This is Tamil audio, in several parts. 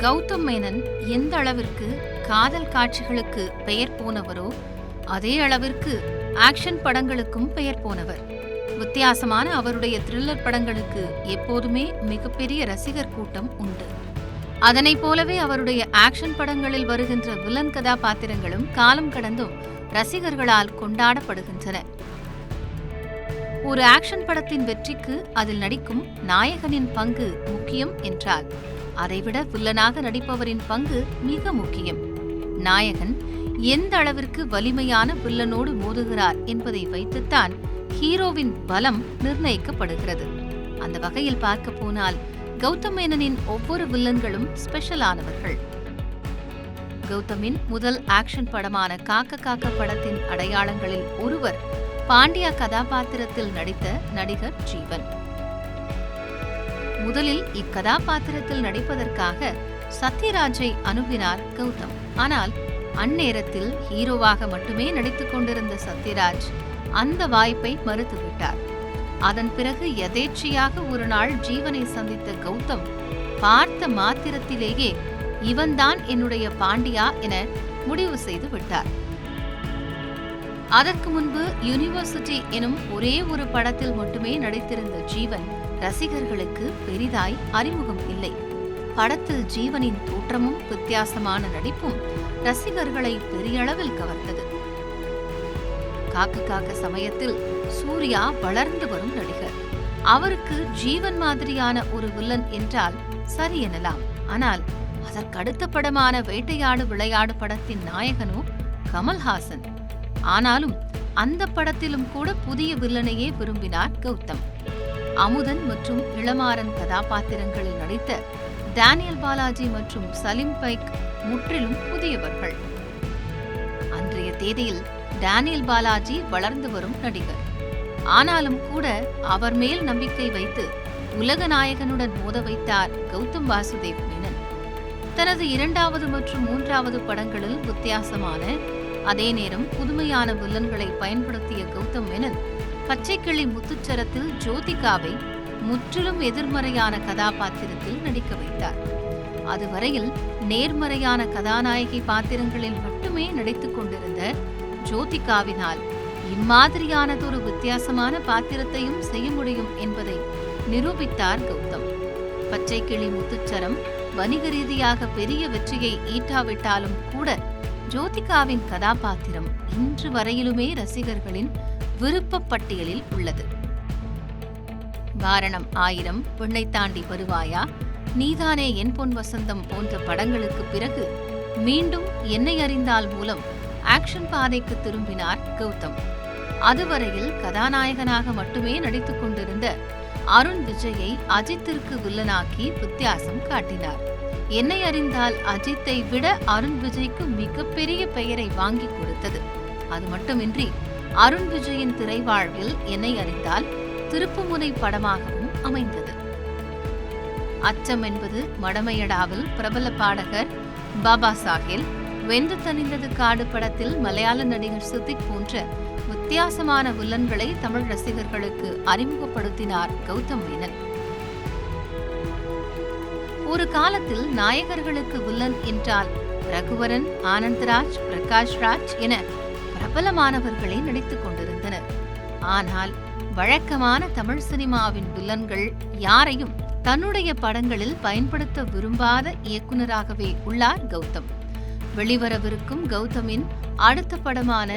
கௌதம் மேனன் எந்த அளவிற்கு காதல் காட்சிகளுக்கு பெயர் போனவரோ அதே அளவிற்கு ஆக்ஷன் படங்களுக்கும் பெயர் போனவர். வித்தியாசமான அவருடைய த்ரில்லர் படங்களுக்கு எப்போதுமே மிகப்பெரிய ரசிகர் கூட்டம் உண்டு. அதனைப் போலவே அவருடைய ஆக்ஷன் படங்களில் வருகின்ற வில்லன் கதாபாத்திரங்களும் காலம் கடந்தும் ரசிகர்களால் கொண்டாடப்படுகின்றன. ஒரு ஆக்ஷன் படத்தின் வெற்றிக்கு அதில் நடிக்கும் நாயகனின் பங்கு முக்கியம் என்றால் அதைவிட வில்லனாக நடிப்பவரின் பங்கு மிக முக்கியம். நாயகன் எந்த அளவிற்கு வலிமையான வில்லனோடு மோதுகிறார் என்பதை வைத்துத்தான் ஹீரோவின் பலம் நிர்ணயிக்கப்படுகிறது. அந்த வகையில் பார்க்க போனால் கௌதம் மேனனின் ஒவ்வொரு வில்லன்களும் ஸ்பெஷலானவர்கள். கௌதமின் முதல் ஆக்ஷன் படமான காக்க காக்க படத்தின் அடையாளங்களில் ஒருவர் பாண்டியா கதாபாத்திரத்தில் நடித்த நடிகர் ஜீவன். முதலில் இக்கதாபாத்திரத்தில் நடிப்பதற்காக சத்யராஜை அணுகினார் கௌதம். ஆனால் அந்நேரத்தில் ஹீரோவாக மட்டுமே நடித்துக் கொண்டிருந்த சத்யராஜ் அந்த வாய்ப்பை மறுத்துவிட்டார். அதன் பிறகு எதேச்சையாக ஒரு நாள் ஜீவனை சந்தித்த கௌதம் பார்த்த மாத்திரத்திலேயே இவன்தான் என்னுடைய பாண்டியா என முடிவு செய்து விட்டார். அதற்கு முன்பு யூனிவர்சிட்டி எனும் ஒரே ஒரு படத்தில் மட்டுமே நடித்திருந்த ஜீவன் ரசிகர்களுக்கு பெரிதாய் அறிமுகம் இல்லை. படத்தில் ஜீவனின் தோற்றமும் வித்தியாசமான நடிப்பும் ரசிகர்களை பெரியளவில் கவர்ந்தது. காக்க காக்க சமயத்தில் சூர்யா வளர்ந்து வரும் நடிகர். அவருக்கு ஜீவன் மாதிரியான ஒரு வில்லன் என்றால் சரி எனலாம். ஆனால் அதற்கடுத்த படமான வேட்டையாடு விளையாடு படத்தின் நாயகனோ கமல்ஹாசன். ஆனாலும் அந்த படத்திலும் கூட புதிய வில்லனையே விரும்பினார் கௌதம். அமுதன் மற்றும் இளமாறன் கதாபாத்திரங்களில் நடித்த டேனியல் பாலாஜி மற்றும் சலீம் பைக் முற்றிலும் புதியவர்கள். அன்றைய தேதியில் டேனியல் பாலாஜி வளர்ந்து வரும் நடிகர். ஆனாலும் கூட அவர் மேல் நம்பிக்கை வைத்து உலக நாயகனுடன் மோத வைத்தார் கௌதம் வாசுதேவ் மேனன். தனது இரண்டாவது மற்றும் மூன்றாவது படங்களில் வித்தியாசமான அதே நேரம் புதுமையான வில்லன்களை பயன்படுத்திய கௌதம் மேனன் பச்சைக்கிளி முத்துச்சரத்தில் ஜோதிகாவை முற்றிலும் எதிர்மறையான கதாபாத்திரத்தில் நடிக்க வைத்தார். அதுவரையில் நேர்மறையான கதாநாயகி பாத்திரங்களில் மட்டுமே நடித்துக் கொண்டிருந்த ஜோதிகாவினால் இம்மாதிரியானதொரு வித்தியாசமான பாத்திரத்தையும் செய்ய முடியும் என்பதை நிரூபித்தார் கௌதம். பச்சைக்கிளி முத்துச்சரம் வணிக ரீதியாக பெரிய வெற்றியை ஈட்டாவிட்டாலும் கூட ஜோதிகாவின் கதாபாத்திரம் இன்று வரையிலுமே ரசிகர்களின் விருப்ப பட்டியலில் உள்ளது. வாரணம் 1000, பெண்ணை தாண்டி வருவாயா, நீதானே என் பொன் வசந்தம் போன்ற படங்களுக்கு பிறகு மீண்டும் என்னை அறிந்தால் மூலம் ஆக்ஷன் பாதைக்கு திரும்பினார் கௌதம். அதுவரையில் கதாநாயகனாக மட்டுமே நடித்துக் கொண்டிருந்த அருண் விஜயை அஜித்திற்கு வில்லனாக்கி வித்தியாசம் காட்டினார். என்னை அறிந்தால் அஜித்தை விட அருண் விஜய்க்கு மிகப்பெரிய பெயரை வாங்கி கொடுத்தது. அது மட்டுமின்றி அருண் விஜயின் திரைவாழ்வில் என்னை அறிந்தால் திருப்புமுனை படமாகவும் அமைந்தது. அச்சம் என்பது மடமையடாவில் பிரபல பாடகர் பாபா சாஹில், வெந்து தணிந்தது காடு படத்தில் மலையாள நடிகர் சித்திக் போன்ற வித்தியாசமான வில்லன்களை தமிழ் ரசிகர்களுக்கு அறிமுகப்படுத்தினார் கௌதம் மேனன். ஒரு காலத்தில் நாயகர்களுக்கு வில்லன் என்றால் ரகுவரன், ஆனந்தராஜ், பிரகாஷ் ராஜ் என பிரபலமானவர்களே நடித்துக் கொண்டிருந்தனர். ஆனால் வழக்கமான தமிழ் சினிமாவின் வில்லன்கள் யாரையும் தன்னுடைய படங்களில் பயன்படுத்த விரும்பாத இயக்குநராகவே உள்ளார் கௌதம். வெளிவரவிருக்கும் கௌதமின் அடுத்த படமான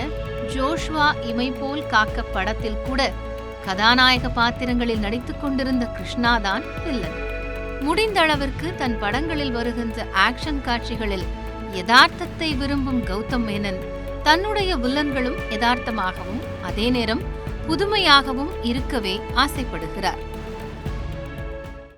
ஜோஷ்வா இமை போல் காக்க படத்தில் கூட கதாநாயக பாத்திரங்களில் நடித்துக் கொண்டிருந்த கிருஷ்ணாதான் வில்லன். முடிந்த அளவிற்கு தன் படங்களில் வருகின்ற ஆக்ஷன் காட்சிகளில் யதார்த்தத்தை விரும்பும் கௌதம் மேனன் தன்னுடைய வில்லன்களும் யதார்த்தமாகவும் அதே நேரம் புதுமையாகவும் இருக்கவே ஆசைப்படுகிறார்.